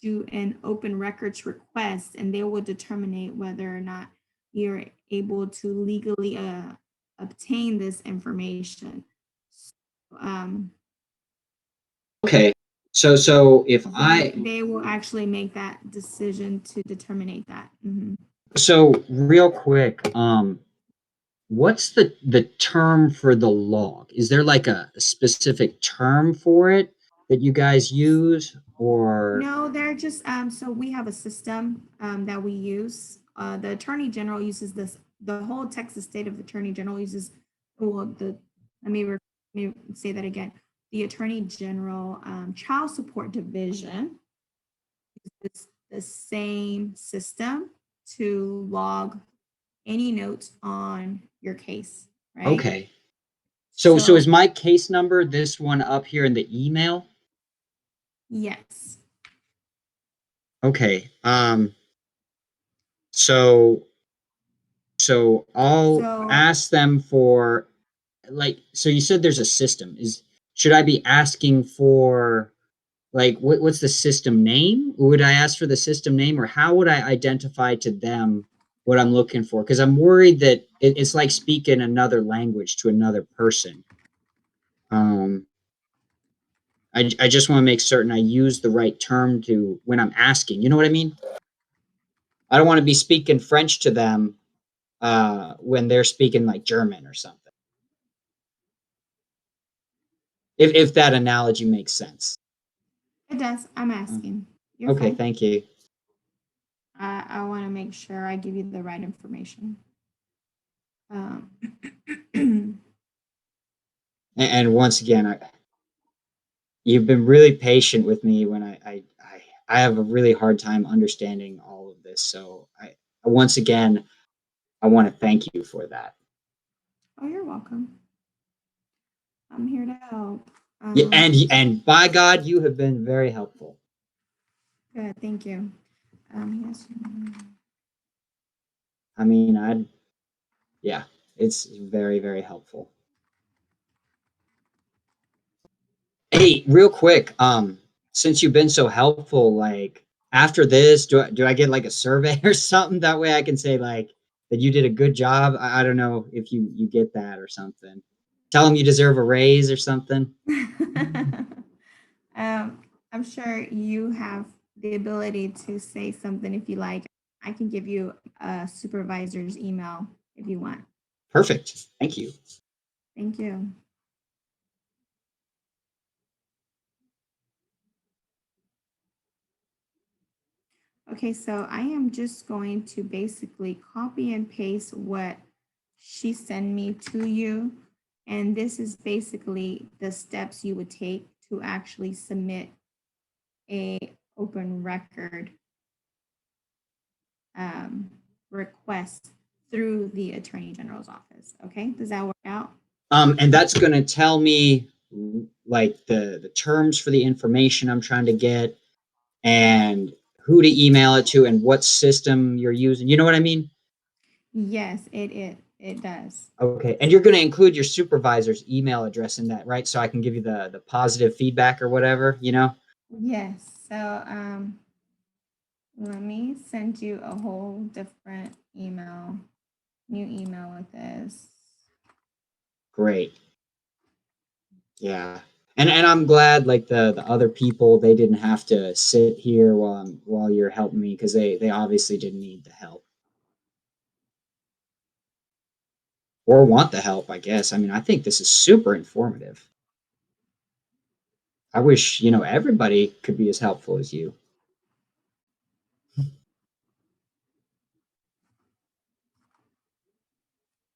do an open records request and they will determine whether or not you're able to legally obtain this information. Um, Okay, so if I they will actually make that decision to determine that. Mhm. so real quick, what's the term for the log? Is there like a specific term for it that you guys use, or No, they're just so we have a system that we use. The Attorney General uses this. The whole Texas State of Attorney General uses. Well, the let me say that again. The Attorney General Child Support Division is the same system to log any notes on your case, right? okay? So is So my case number this one up here in the email? yes. Okay. So I'll So ask them for like so you said there's a system. Should I be asking for like what's the system name? Would I ask for the system name or how would I identify to them what I'm looking for? Because I'm worried that it's like speaking another language to another person. Um, I just want to make certain I use the right term to when I'm asking. You know what I mean? I don't want to be speaking French to them when they're speaking like German or something. If that analogy makes sense. it does. I'm Uh, asking. You're Okay, fine. thank you. I want to make sure I give you the right information. Um, And once again, you've been really patient with me when I have a really hard time understanding all of this. So once again, I want to thank you for that. oh, you're welcome. I'm here to help. Yeah, So and by God, you have been very helpful. good. Thank you. Yes. I mean, yeah, it's very, very helpful. Hey, real quick, since you've been so helpful, like after this, do I get like a survey or something? That way I can say like that you did a good job. I don't know if you get that or something. Tell them you deserve a raise or something. um, I'm sure you have the ability to say something if you like. I can give you a supervisor's email if you want. Perfect. Thank you. Thank you. Okay, so I am just going to basically copy and paste what she sent me to you. And this is basically the steps you would take to actually submit a open record um, request through the Attorney General's office. Okay, does that work out? And that's going to tell me like the terms for the information I'm trying to get and who to email it to and what system you're using. You know what I mean? Yes, it does. Okay. And you're going to include your supervisor's email address in that, right? So I can give you the positive feedback or whatever, you know? Yes. So let me send you a whole different email, new email with this. Great. Yeah. And I'm glad like the other people they didn't have to sit here while you're helping me because they obviously didn't need the help or want the help, I guess. I mean, I think this is super informative. I wish, everybody could be as helpful as you.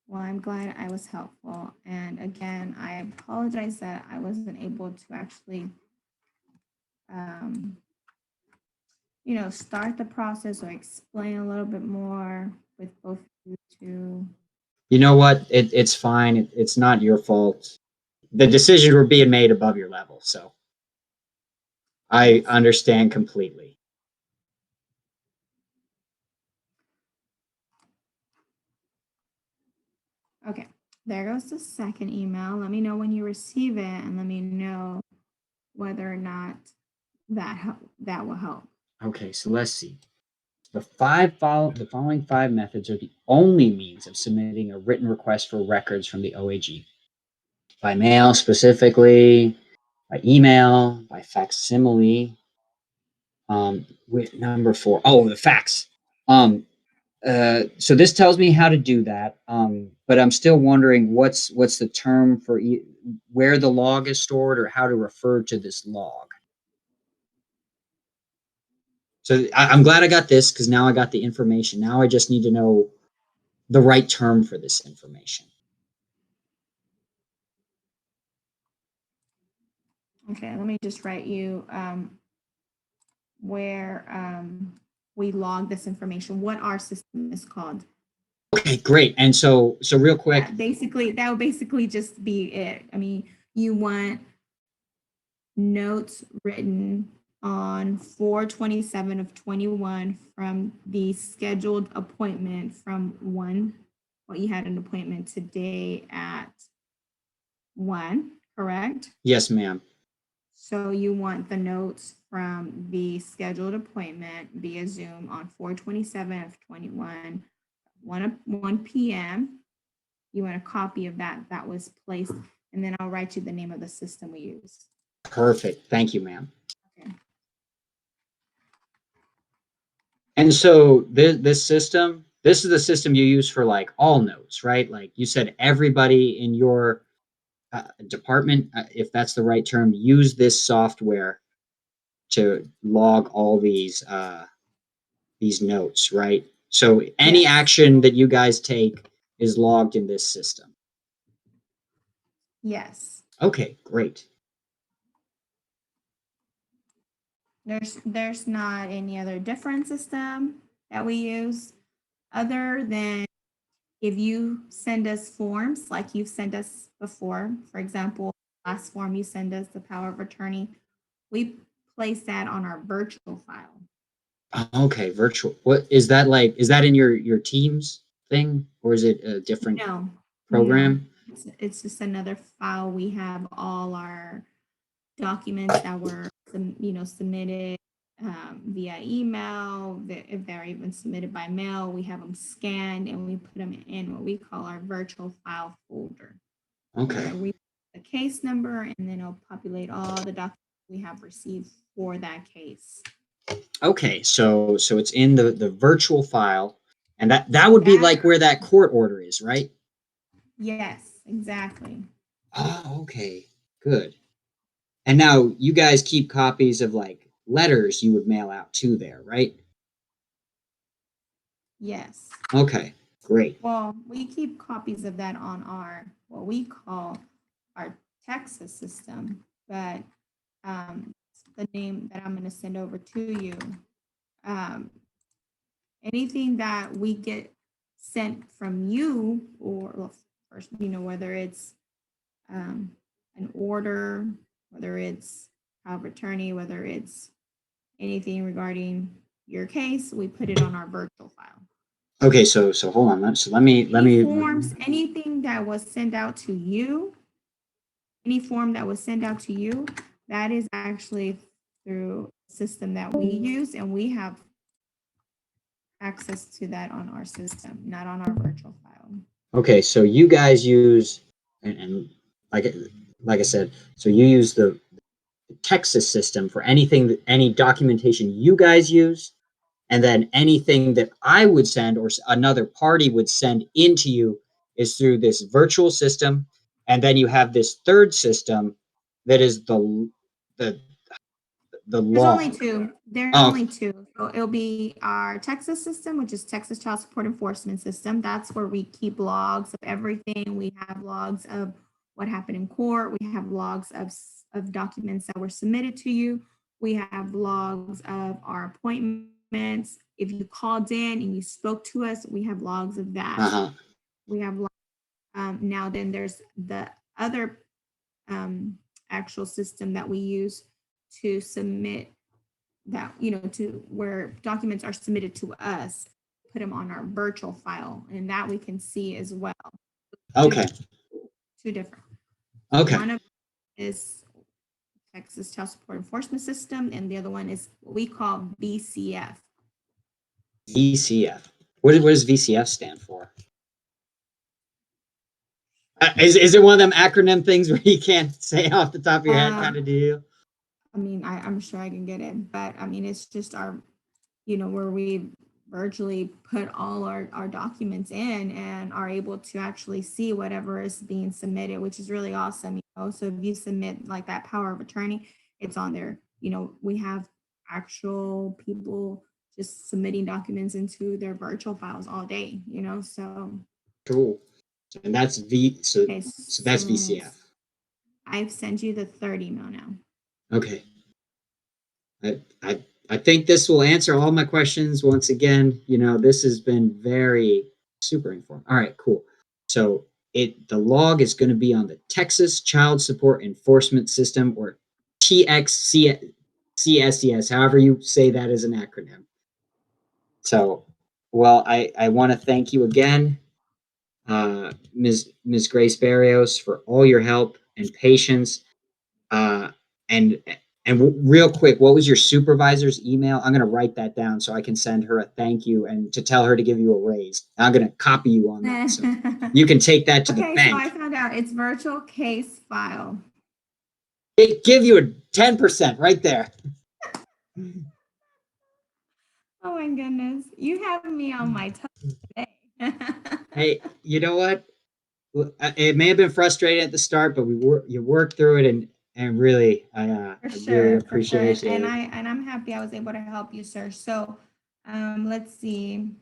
Well, I'm glad I was helpful. And again, I apologize that I wasn't able to actually, um, start the process or explain a little bit more with both of you two. You know what? It's fine. It's not your fault. The decisions were being made above your level, so I Yes. understand completely. Okay, there goes the second email. Let me know when you receive it and let me know whether or not that will help. Okay, so let's see. The following five methods are the only means of submitting a written request for records from the OAG. By mail specifically, by email, by facsimile. With number four, oh, the fax. Um, so this tells me how to do that. But I'm still wondering what's the term for where the log is stored or how to refer to this log. So I'm glad I got this because now I got the information. Now I just need to know the right term for this information. Okay, let me just write you where we log this information, what our system is called. Okay, great. And so real quick, That would basically just be it. I mean, you want notes written on 4/27 of 21 from the scheduled appointment from 1. Well, you had an appointment today at 1, correct? yes, ma'am. So you want the notes from the scheduled appointment via Zoom on 4/27 of 21, 1 p.m. You want a copy of that was placed, and then I'll write you the name of the system we use. Perfect. Thank you, ma'am. Okay. And so this system, this is the system you use for like all notes, right? Like you said, everybody in your department, if that's the right term, use this software to log all these notes, right? So any Yes. action that you guys take is logged in this system. Yes. Okay, great. There's not any other different system that we use other than if you send us forms like you've sent us before. For example, last form you send us the power of attorney, we place that on our virtual file. Okay, virtual. What is that like? Is that in your Teams thing or is it a different No, program? it's just another file. We have all our documents that were submitted via email. If they're even submitted by mail, we have them scanned and we put them in what we call our virtual file folder. Okay. Where we put the case number and then it'll populate all the documents we have received for that case. Okay, so it's in the virtual file, and that would be That like where that court order is, right? Yes, exactly. Oh, okay, good. And now you guys keep copies of like letters you would mail out to there, right? Yes. Okay, great. Well, we keep copies of that on our what we call our Texas system, but the name that I'm going to send over to you. Um, anything that we get sent from you, or first, whether it's an order, whether it's power of attorney, whether it's anything regarding your case, we put it on our virtual file. Okay, so hold on. So let me Any forms, anything that was sent out to you, any form that was sent out to you, that is actually through a system that we use, and we have access to that on our system, not on our virtual file. Okay, so you guys use and like I said, so you use the Texas system for anything any documentation you guys use, and then anything that I would send or another party would send into you is through this virtual system, and then you have this third system that is the the There's law. only two. There's Oh, only two. So it'll be our Texas system, which is Texas Child Support Enforcement System. That's where we keep logs of everything. We have logs of what happened in court. We have logs of documents that were submitted to you. We have logs of our appointments. If you called in and you spoke to us, we have logs of that. uh-huh. We have now then there's the other actual system that we use to submit that, to where documents are submitted to us, put them on our virtual file, and that we can see as well. Okay. Two different. Okay. One of is Texas Child Support Enforcement System, and the other one is what we call VCF. VCF. What does VCF stand for? Is it one of them acronym things where you can't say off the top of your head kind of deal? I mean, I'm sure I can get it, but I mean, it's just our, where we virtually put all our documents in and are able to actually see whatever is being submitted, which is really awesome. So if you submit like that power of attorney, it's on there. We have actual people just submitting documents into their virtual files all day, so. Cool. And that's Okay, so that's VCF. I've sent you the third email now. Okay. I think this will answer all my questions. Once again, this has been very super informative. All right, cool. So the log is going to be on the Texas Child Support Enforcement System, or TXCSES, however you say that as an acronym. So, well, I want to thank you again, Ms. Grace Barrios, for all your help and patience. And real quick, what was your supervisor's email? I'm going to write that down so I can send her a thank you and to tell her to give you a raise. I'm going to copy you on that. So you can take that to the Okay, bank. so I found out it's virtual case file. It give you a 10% right there. Oh my goodness. You have me on my toes today. Hey, you know what? It may have been frustrating at the start, but you worked through it, and really, I really For sure. appreciate And it. I'm happy I was able to help you, sir. So let's see.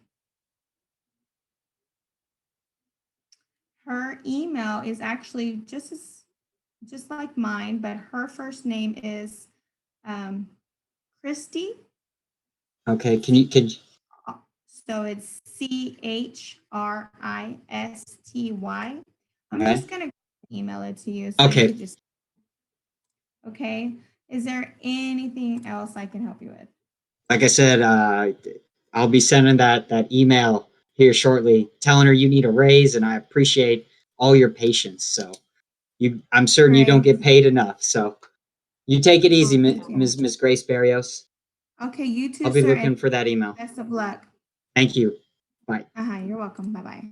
Her email is actually just like mine, but her first name is Christy. Okay, So it's CHRISTY. I'm okay. just gonna email it to you so Okay. you could just. Okay. Is there anything else I can help you with? Like I said, I'll be sending that email here shortly, telling her you need a raise, and I appreciate all your patience. So I'm certain you don't get Great. paid enough. So you take it easy, Thank you. Ms. Grace Barrios. Okay, you too, I'll be sir, looking and for that email. best of luck. Thank you. Bye. You're welcome. Bye bye.